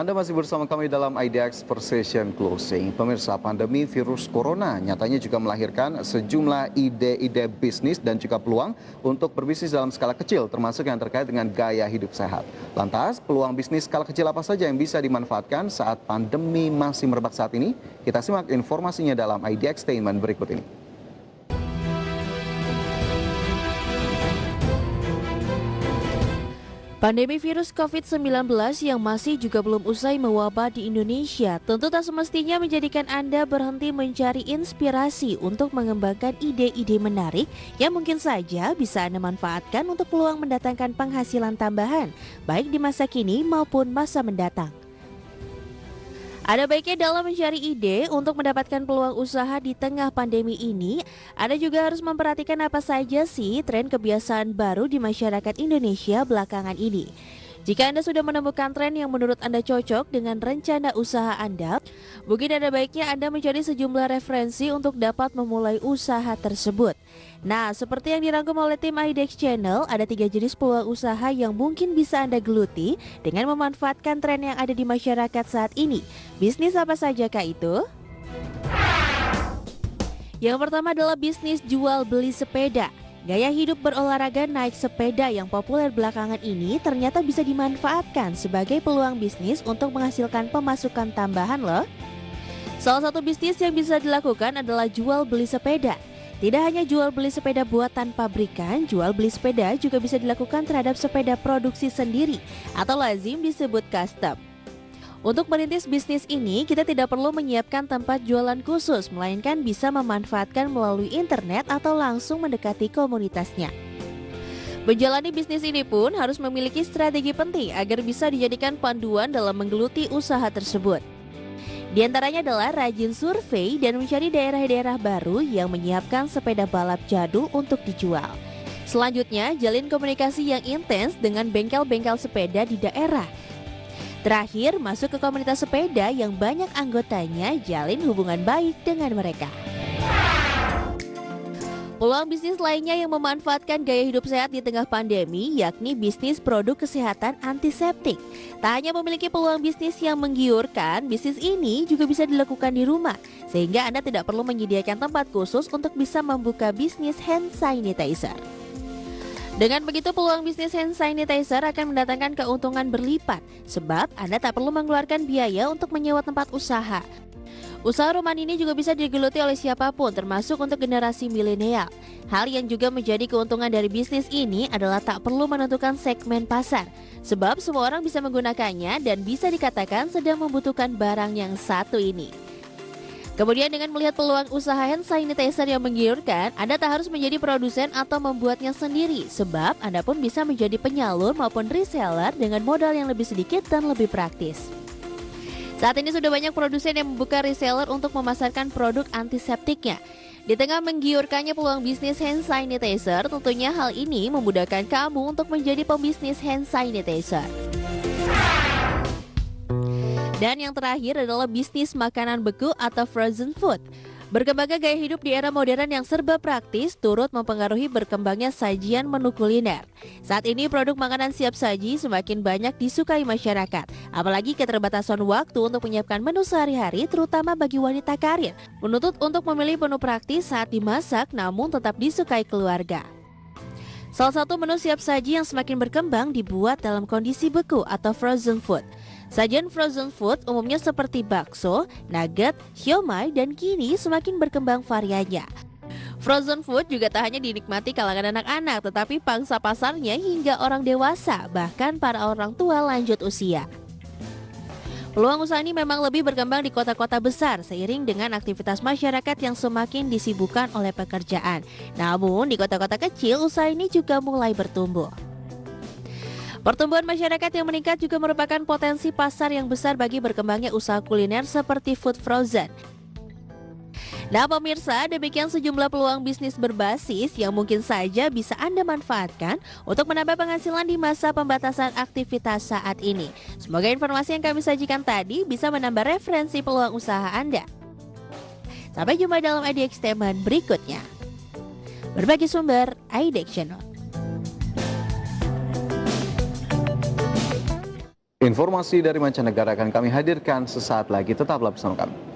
Anda masih bersama kami dalam IDX Precision Closing. Pemirsa, pandemi virus corona nyatanya juga melahirkan sejumlah ide-ide bisnis dan juga peluang untuk berbisnis dalam skala kecil, termasuk yang terkait dengan gaya hidup sehat. Lantas, peluang bisnis skala kecil apa saja yang bisa dimanfaatkan saat pandemi masih merebak saat ini? Kita simak informasinya dalam IDX Statement berikut ini. Pandemi virus COVID-19 yang masih juga belum usai mewabah di Indonesia tentu tak semestinya menjadikan Anda berhenti mencari inspirasi untuk mengembangkan ide-ide menarik yang mungkin saja bisa Anda manfaatkan untuk peluang mendatangkan penghasilan tambahan, baik di masa kini maupun masa mendatang. Ada baiknya dalam mencari ide untuk mendapatkan peluang usaha di tengah pandemi ini, Anda juga harus memperhatikan apa saja sih tren kebiasaan baru di masyarakat Indonesia belakangan ini. Jika Anda sudah menemukan tren yang menurut Anda cocok dengan rencana usaha Anda, mungkin ada baiknya Anda mencari sejumlah referensi untuk dapat memulai usaha tersebut. Nah, seperti yang dirangkum oleh tim IDX Channel, ada 3 jenis peluang usaha yang mungkin bisa Anda geluti dengan memanfaatkan tren yang ada di masyarakat saat ini. Bisnis apa saja kah itu? Yang pertama adalah bisnis jual beli sepeda. Gaya hidup berolahraga naik sepeda yang populer belakangan ini ternyata bisa dimanfaatkan sebagai peluang bisnis untuk menghasilkan pemasukan tambahan loh. Salah satu bisnis yang bisa dilakukan adalah jual beli sepeda. Tidak hanya jual beli sepeda buatan pabrikan, jual beli sepeda juga bisa dilakukan terhadap sepeda produksi sendiri atau lazim disebut custom. Untuk merintis bisnis ini, kita tidak perlu menyiapkan tempat jualan khusus, melainkan bisa memanfaatkan melalui internet atau langsung mendekati komunitasnya. Menjalani bisnis ini pun harus memiliki strategi penting agar bisa dijadikan panduan dalam menggeluti usaha tersebut. Di antaranya adalah rajin survei dan mencari daerah-daerah baru yang menyiapkan sepeda balap jadul untuk dijual. Selanjutnya, jalin komunikasi yang intens dengan bengkel-bengkel sepeda di daerah. Terakhir, masuk ke komunitas sepeda yang banyak anggotanya, jalin hubungan baik dengan mereka. Peluang bisnis lainnya yang memanfaatkan gaya hidup sehat di tengah pandemi, yakni bisnis produk kesehatan antiseptik. Tak hanya memiliki peluang bisnis yang menggiurkan, bisnis ini juga bisa dilakukan di rumah, sehingga Anda tidak perlu menyediakan tempat khusus untuk bisa membuka bisnis hand sanitizer. Dengan begitu, peluang bisnis hand sanitizer akan mendatangkan keuntungan berlipat, sebab Anda tak perlu mengeluarkan biaya untuk menyewa tempat usaha. Usaha rumahan ini juga bisa digeluti oleh siapapun, termasuk untuk generasi milenial. Hal yang juga menjadi keuntungan dari bisnis ini adalah tak perlu menentukan segmen pasar, sebab semua orang bisa menggunakannya dan bisa dikatakan sedang membutuhkan barang yang satu ini. Kemudian dengan melihat peluang usaha hand sanitizer yang menggiurkan, Anda tak harus menjadi produsen atau membuatnya sendiri, sebab Anda pun bisa menjadi penyalur maupun reseller dengan modal yang lebih sedikit dan lebih praktis. Saat ini sudah banyak produsen yang membuka reseller untuk memasarkan produk antiseptiknya. Di tengah menggiurkannya peluang bisnis hand sanitizer, tentunya hal ini memudahkan kamu untuk menjadi pembisnis hand sanitizer. Dan yang terakhir adalah bisnis makanan beku atau frozen food. Berkembangnya gaya hidup di era modern yang serba praktis turut mempengaruhi berkembangnya sajian menu kuliner. Saat ini produk makanan siap saji semakin banyak disukai masyarakat. Apalagi keterbatasan waktu untuk menyiapkan menu sehari-hari terutama bagi wanita karir. Menuntut untuk memilih menu praktis saat dimasak namun tetap disukai keluarga. Salah satu menu siap saji yang semakin berkembang dibuat dalam kondisi beku atau frozen food. Sajian frozen food umumnya seperti bakso, nugget, siomay, dan kini semakin berkembang variannya. Frozen food juga tak hanya dinikmati kalangan anak-anak, tetapi pangsa pasarnya hingga orang dewasa, bahkan para orang tua lanjut usia. Peluang usaha ini memang lebih berkembang di kota-kota besar seiring dengan aktivitas masyarakat yang semakin disibukkan oleh pekerjaan. Namun di kota-kota kecil usaha ini juga mulai bertumbuh. Pertumbuhan masyarakat yang meningkat juga merupakan potensi pasar yang besar bagi berkembangnya usaha kuliner seperti food frozen. Nah pemirsa, demikian sejumlah peluang bisnis berbasis yang mungkin saja bisa Anda manfaatkan untuk menambah penghasilan di masa pembatasan aktivitas saat ini. Semoga informasi yang kami sajikan tadi bisa menambah referensi peluang usaha Anda. Sampai jumpa dalam IDX Statement berikutnya. Berbagi sumber, IDX Channel. Informasi dari mancanegara akan kami hadirkan sesaat lagi. Tetaplah bersama kami.